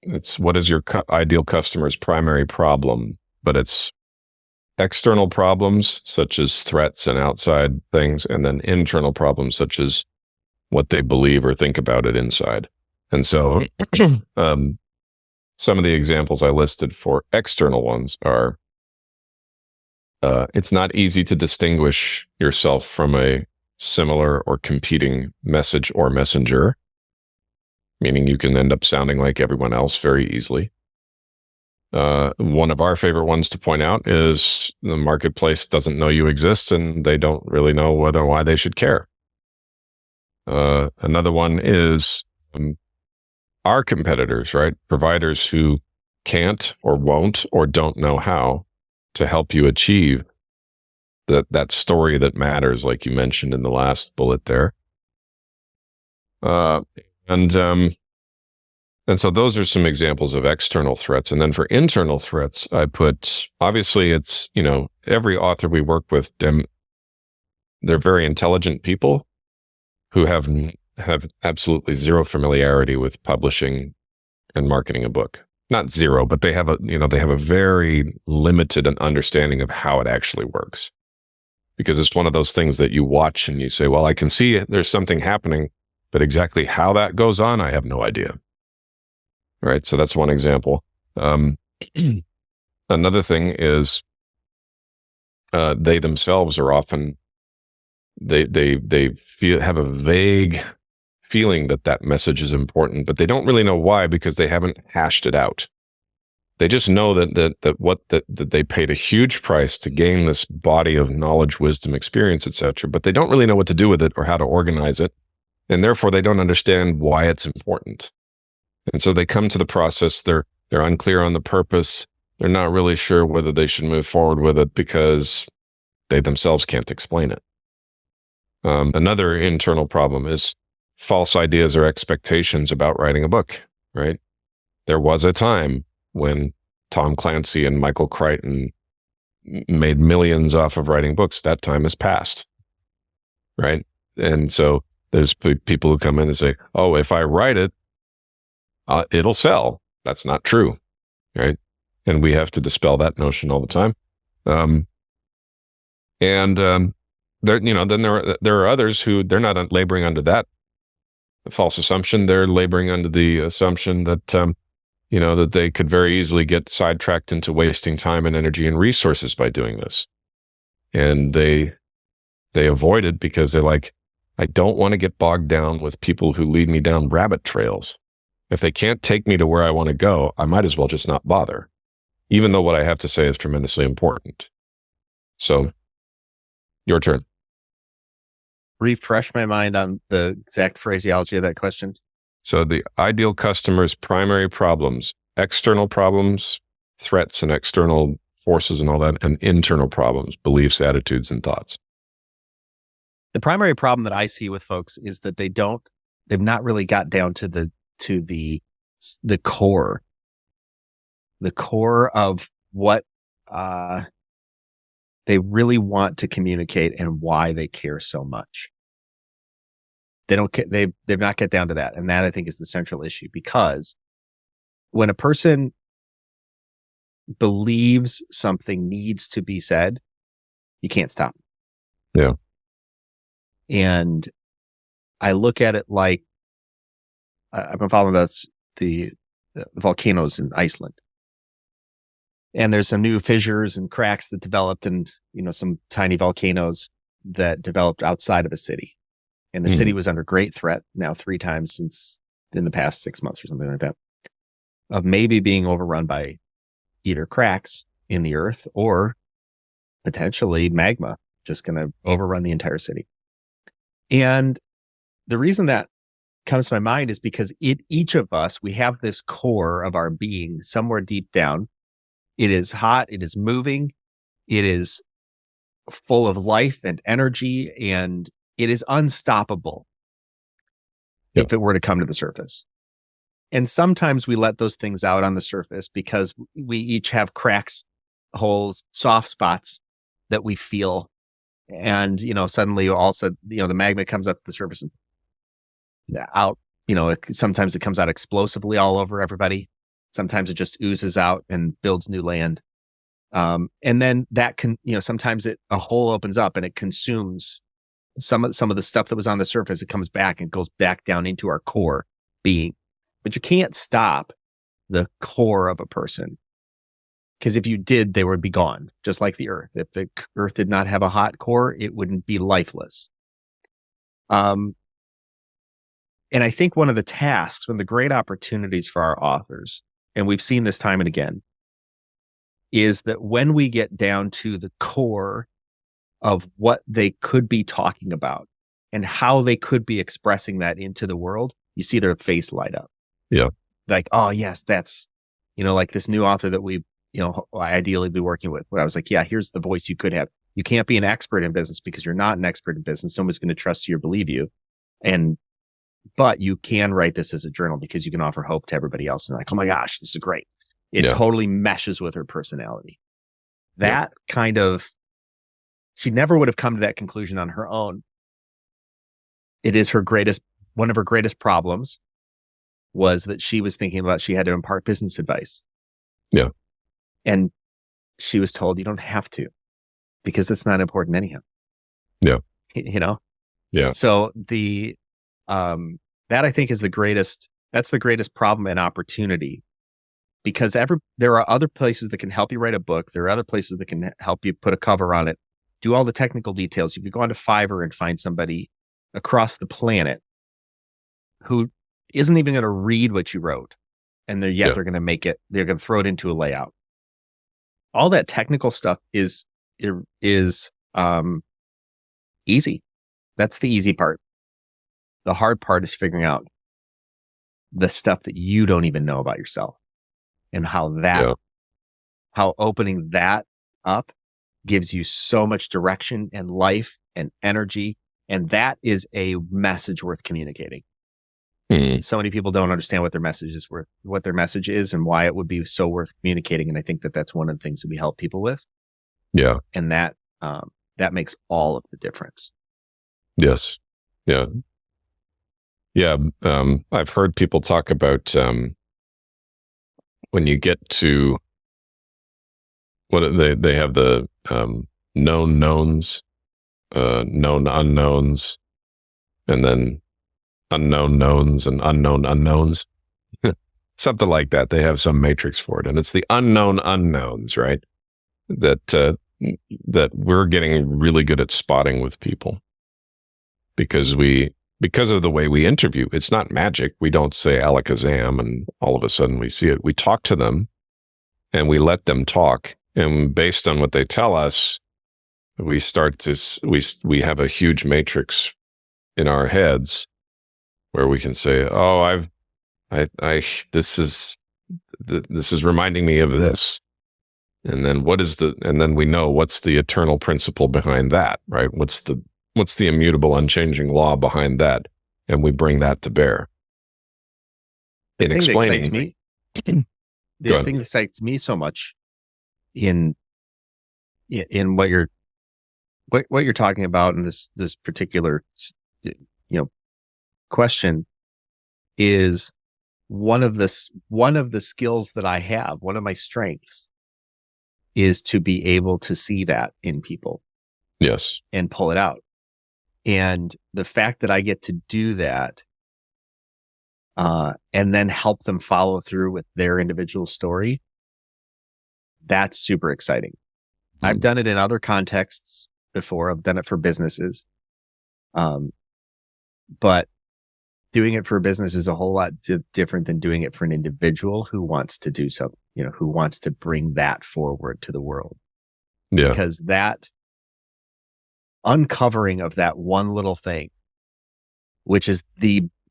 [SPEAKER 2] It's what is your ideal customer's primary problem, but it's external problems such as threats and outside things, and then internal problems such as what they believe or think about it inside. And so some of the examples I listed for external ones are, it's not easy to distinguish yourself from a similar or competing message or messenger, meaning you can end up sounding like everyone else very easily. One of our favorite ones to point out is the marketplace doesn't know you exist, and they don't really know why they should care. Another one is our competitors, right? Providers who can't or won't or don't know how to help you achieve that story that matters, like you mentioned in the last bullet there. And so those are some examples of external threats. And then for internal threats, I put, obviously it's, every author we work with, they're very intelligent people who have absolutely zero familiarity with publishing and marketing a book. Not zero, but they have a very limited understanding of how it actually works. Because it's one of those things that you watch and you say, well, I can see there's something happening, but exactly how that goes on, I have no idea. Right. So that's one example. Another thing is they themselves are often, they have a vague feeling that message is important, but they don't really know why, because they haven't hashed it out. They just know that they paid a huge price to gain this body of knowledge, wisdom, experience, etc., but they don't really know what to do with it or how to organize it. And therefore they don't understand why it's important. And so they come to the process, they're unclear on the purpose. They're not really sure whether they should move forward with it because they themselves can't explain it. Another internal problem is false ideas or expectations about writing a book, right? There was a time when Tom Clancy and Michael Crichton made millions off of writing books. That time has passed, right? And so there's people who come in and say, oh, if I write it, it'll sell. That's not true, right? And we have to dispel that notion all the time. Then there are others who they're not laboring under that false assumption. They're laboring under the assumption that that they could very easily get sidetracked into wasting time and energy and resources by doing this, and they avoid it because they're like, I don't want to get bogged down with people who lead me down rabbit trails. If they can't take me to where I want to go, I might as well just not bother, even though what I have to say is tremendously important. So, your turn.
[SPEAKER 1] Refresh my mind on the exact phraseology of that question.
[SPEAKER 2] So the ideal customer's primary problems, external problems, threats and external forces and all that, and internal problems, beliefs, attitudes, and thoughts.
[SPEAKER 1] The primary problem that I see with folks is that they've not really got down to the core of what they really want to communicate and why they care so much. They've not get down to that. And that, I think, is the central issue, because when a person believes something needs to be said, you can't stop.
[SPEAKER 2] Yeah.
[SPEAKER 1] And I look at it like I've been following the volcanoes in Iceland. And there's some new fissures and cracks that developed, and some tiny volcanoes that developed outside of a city. And the city was under great threat now 3 times since in the past 6 months or something like that, of maybe being overrun by either cracks in the earth or potentially magma just going to overrun the entire city. And the reason that comes to my mind is because each of us, we have this core of our being somewhere deep down. It is hot. It is moving. It is full of life and energy, and it is unstoppable if it were to come to the surface. And sometimes we let those things out on the surface because we each have cracks, holes, soft spots that we feel. And, suddenly also, the magma comes up to the surface and out, sometimes it comes out explosively all over everybody. Sometimes it just oozes out and builds new land. And then that can, sometimes a hole opens up and it consumes some of the stuff that was on the surface. It comes back and goes back down into our core being. But you can't stop the core of a person, because if you did, they would be gone, just like the earth. If the earth did not have a hot core, it wouldn't be lifeless. And I think one of the tasks, one of the great opportunities for our authors, and we've seen this time and again, is that when we get down to the core of what they could be talking about and how they could be expressing that into the world, you see their face light up.
[SPEAKER 2] Yeah.
[SPEAKER 1] Like, oh yes, that's, like this new author that we, ideally be working with. But I was like, yeah, here's the voice you could have. You can't be an expert in business because you're not an expert in business. No one's going to trust you or believe you. But you can write this as a journal because you can offer hope to everybody else. And they're like, oh my gosh, this is great. It totally meshes with her personality. That kind of, she never would have come to that conclusion on her own. It is one of her greatest problems was that she was thinking about, she had to impart business advice.
[SPEAKER 2] Yeah.
[SPEAKER 1] And she was told, you don't have to, because it's not important anyhow.
[SPEAKER 2] Yeah.
[SPEAKER 1] Yeah. So that I think is that's the greatest problem and opportunity, because there are other places that can help you write a book. There are other places that can help you put a cover on it, do all the technical details. You could go onto Fiverr and find somebody across the planet who isn't even going to read what you wrote. And they're going to make it, they're going to throw it into a layout. All that technical stuff is easy. That's the easy part. The hard part is figuring out the stuff that you don't even know about yourself, and how opening that up gives you so much direction and life and energy. And that is a message worth communicating. So many people don't understand what their message is and why it would be so worth communicating. And I think that that's one of the things that we help people with.
[SPEAKER 2] Yeah.
[SPEAKER 1] And that makes all of the difference.
[SPEAKER 2] Yes. Yeah. Yeah. I've heard people talk about, when you get to they have the, known knowns, known unknowns, and then unknown knowns and unknown unknowns, something like that. They have some matrix for it, and it's the unknown unknowns, right? That we're getting really good at spotting with people because of the way we interview. It's not magic. We don't say alakazam and all of a sudden we see it. We talk to them and we let them talk, and based on what they tell us, we we have a huge matrix in our heads where we can say, oh, this is reminding me of this. And then and then we know what's the eternal principle behind that, right? What's the immutable, unchanging law behind that? And we bring that to bear.
[SPEAKER 1] The thing that excites me so much in what you're talking about in this particular, question is one of the skills that I have, one of my strengths is to be able to see that in people.
[SPEAKER 2] Yes.
[SPEAKER 1] And pull it out. And the fact that I get to do that, and then help them follow through with their individual story, that's super exciting. I've done it in other contexts before. I've done it for businesses. But doing it for a business is a whole lot different than doing it for an individual who wants to do something, who wants to bring that forward to the world.
[SPEAKER 2] Yeah.
[SPEAKER 1] Because that uncovering of that one little thing, which is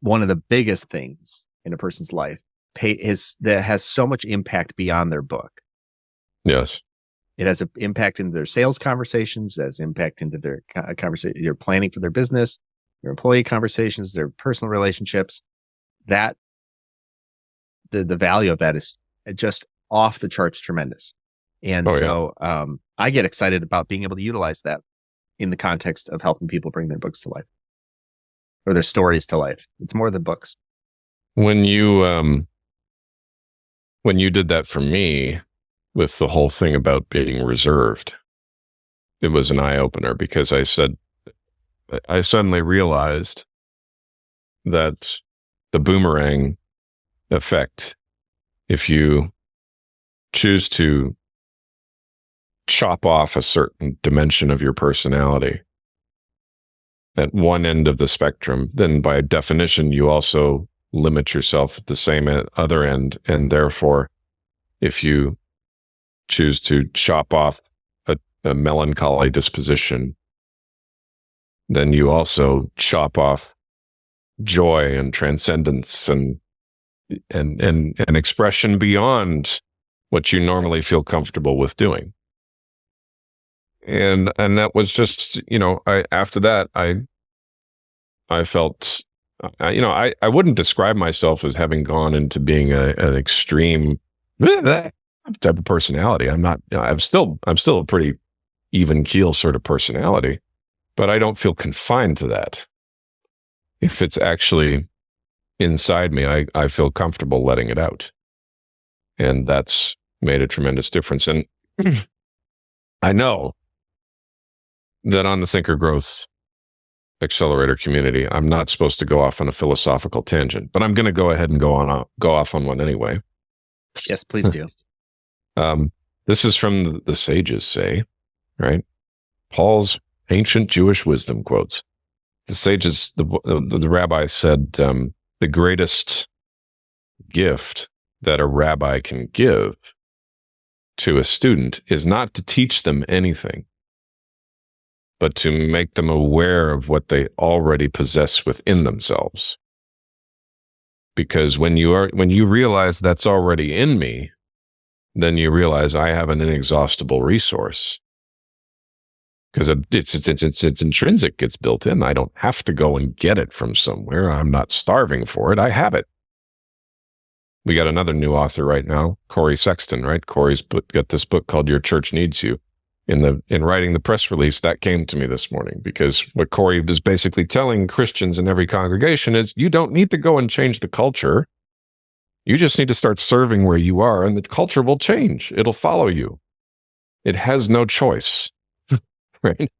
[SPEAKER 1] one of the biggest things in a person's life, that has so much impact beyond their book.
[SPEAKER 2] Yes.
[SPEAKER 1] It has an impact into their sales conversations, it has impact into their conversation, their planning for their business, their employee conversations, their personal relationships. That the value of that is just off the charts tremendous. And I get excited about being able to utilize that in the context of helping people bring their books to life or their stories to life. It's more than books.
[SPEAKER 2] When you did that for me with the whole thing about being reserved, it was an eye opener, because I suddenly realized that the boomerang effect, if you choose to chop off a certain dimension of your personality at one end of the spectrum, then by definition, you also limit yourself at the same other end. And therefore, if you choose to chop off a melancholy disposition, then you also chop off joy and transcendence and expression beyond what you normally feel comfortable with doing. And that was just, after that, I felt, I wouldn't describe myself as having gone into being an extreme type of personality. I'm not, I'm still a pretty even keel sort of personality, but I don't feel confined to that. If it's actually inside me, I feel comfortable letting it out. And that's made a tremendous difference. And I know that on the Thinker Growth Accelerator community, I'm not supposed to go off on a philosophical tangent, but I'm going to go ahead and go off on one anyway.
[SPEAKER 1] Yes, please do.
[SPEAKER 2] This is from the sages say, right? Paul's ancient Jewish wisdom quotes. The sages, the rabbi said, the greatest gift that a rabbi can give to a student is not to teach them anything, but to make them aware of what they already possess within themselves. Because when you realize that's already in me, then you realize I have an inexhaustible resource. Because it's intrinsic, it's built in. I don't have to go and get it from somewhere. I'm not starving for it. I have it. We got another new author right now, Corey Sexton, right? Corey's got this book called Your Church Needs You. In writing the press release, that came to me this morning, because what Corey is basically telling Christians in every congregation is, you don't need to go and change the culture. You just need to start serving where you are, and the culture will change. It'll follow you. It has no choice, right?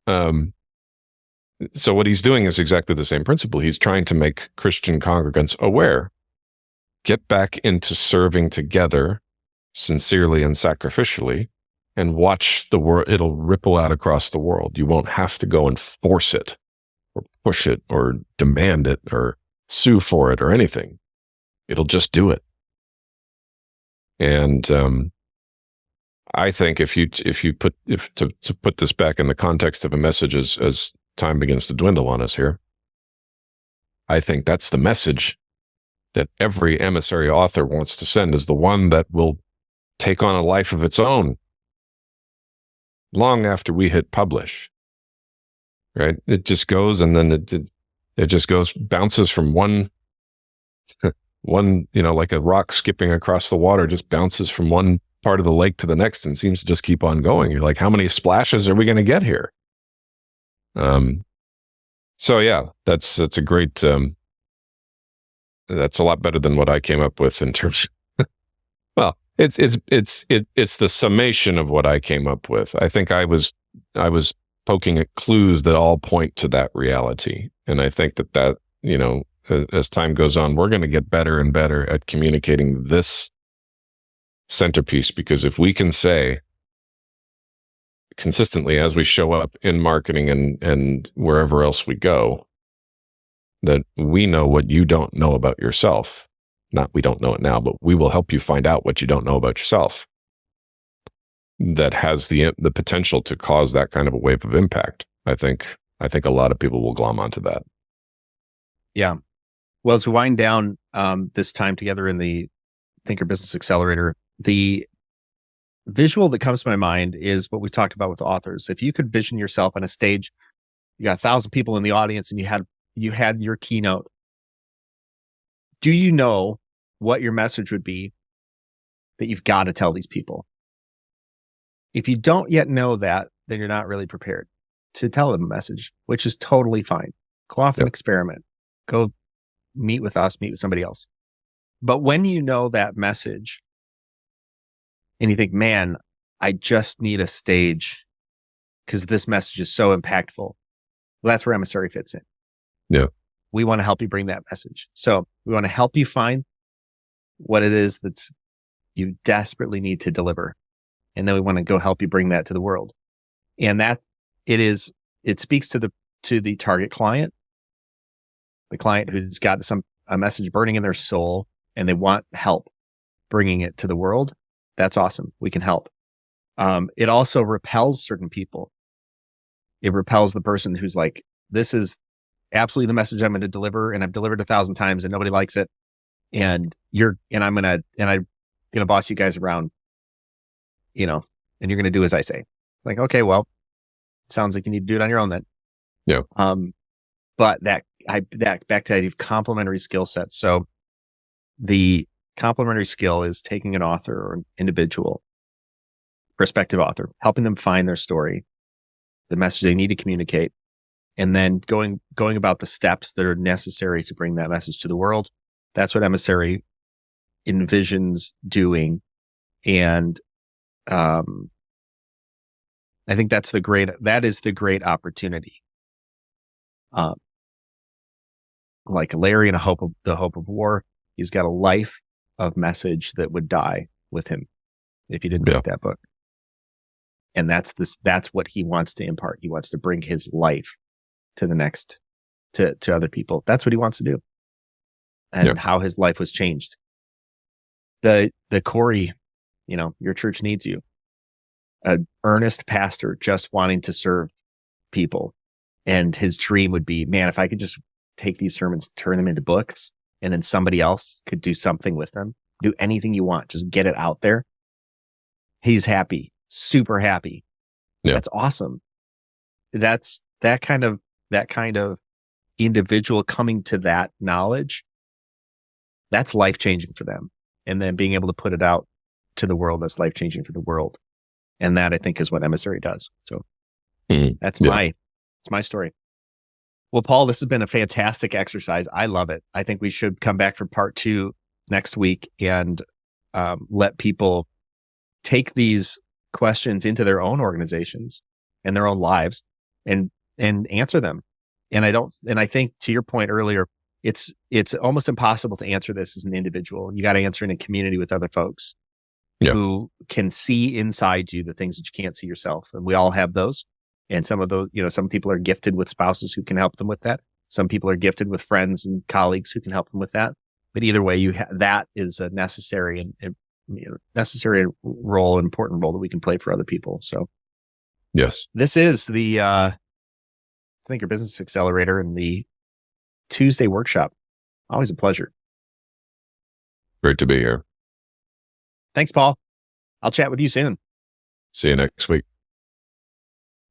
[SPEAKER 2] So what he's doing is exactly the same principle. He's trying to make Christian congregants aware. Get back into serving together, sincerely and sacrificially, and watch the world. It'll ripple out across the world. You won't have to go and force it or push it or demand it or sue for it or anything. It'll just do it. And I think to put this back in the context of a message as time begins to dwindle on us here, I think that's the message that every emissary author wants to send, is the one that will take on a life of its own long after we hit publish, right? It just goes, and then it just goes, bounces from one, like a rock skipping across the water, just bounces from one part of the lake to the next and seems to just keep on going. You're like, how many splashes are we going to get here? So yeah, that's a great, that's a lot better than what I came up with in terms well, It's the summation of what I came up with. I think I was poking at clues that all point to that reality. And I think that, as time goes on, we're going to get better and better at communicating this centerpiece, because if we can say consistently as we show up in marketing and wherever else we go, that we know what you don't know about yourself. Not we don't know it now, but we will help you find out what you don't know about yourself. That has the potential to cause that kind of a wave of impact. I think a lot of people will glom onto that.
[SPEAKER 1] Yeah. Well, as we wind down this time together in the Thinker Business Accelerator, the visual that comes to my mind is what we talked about with authors. If you could vision yourself on a stage, you got 1,000 people in the audience, and you had your keynote. Do you know what your message would be that you've got to tell these people? If you don't yet know that, then you're not really prepared to tell them a message, which is totally fine. Go off and experiment. Go meet with us, meet with somebody else. But when you know that message and you think, man, I just need a stage because this message is so impactful, well, that's where Emissary fits in.
[SPEAKER 2] Yeah.
[SPEAKER 1] We want to help you bring that message. So we want to help you find what it is that's you desperately need to deliver. And then we want to go help you bring that to the world. And that it speaks to the target client, the client who's got a message burning in their soul and they want help bringing it to the world. That's awesome. We can help. It also repels certain people. It repels the person who's like, this is absolutely the message I'm going to deliver, and I've delivered 1,000 times and nobody likes it. And I'm going to boss you guys around, and you're going to do as I say. Like, okay, well, sounds like you need to do it on your own then.
[SPEAKER 2] Yeah.
[SPEAKER 1] But that back to the complementary skill sets. So the complementary skill is taking an author or an individual, prospective author, helping them find their story, the message they need to communicate, and then going about the steps that are necessary to bring that message to the world. That's what Emissary envisions doing. And I think that is the great opportunity. Like Larry in The Hope of War, he's got a life of message that would die with him if he didn't make that book. And that's what he wants to impart. He wants to bring his life to the next, to other people. That's what he wants to do. And how his life was changed. The Corey, your church needs you. An earnest pastor just wanting to serve people. And his dream would be, man, if I could just take these sermons, turn them into books, and then somebody else could do something with them. Do anything you want. Just get it out there. He's happy. Super happy. Yeah. That's awesome. That's that kind of individual coming to that knowledge. That's life-changing for them. And then being able to put it out to the world, that's life-changing for the world. And that, I think, is what Emissary does. So that's my story. Well, Paul, this has been a fantastic exercise. I love it. I think we should come back for part 2 next week and let people take these questions into their own organizations and their own lives and answer them. And I think, to your point earlier, it's almost impossible to answer this as an individual. You got to answer in a community with other folks who can see inside you the things that you can't see yourself. And we all have those. And some of those, some people are gifted with spouses who can help them with that. Some people are gifted with friends and colleagues who can help them with that. But either way, that is a necessary necessary role, important role that we can play for other people. So,
[SPEAKER 2] yes,
[SPEAKER 1] this is the Thinker Business Accelerator and the Tuesday workshop. Always a pleasure.
[SPEAKER 2] Great to be here.
[SPEAKER 1] Thanks, Paul. I'll chat with you soon.
[SPEAKER 2] See you next week.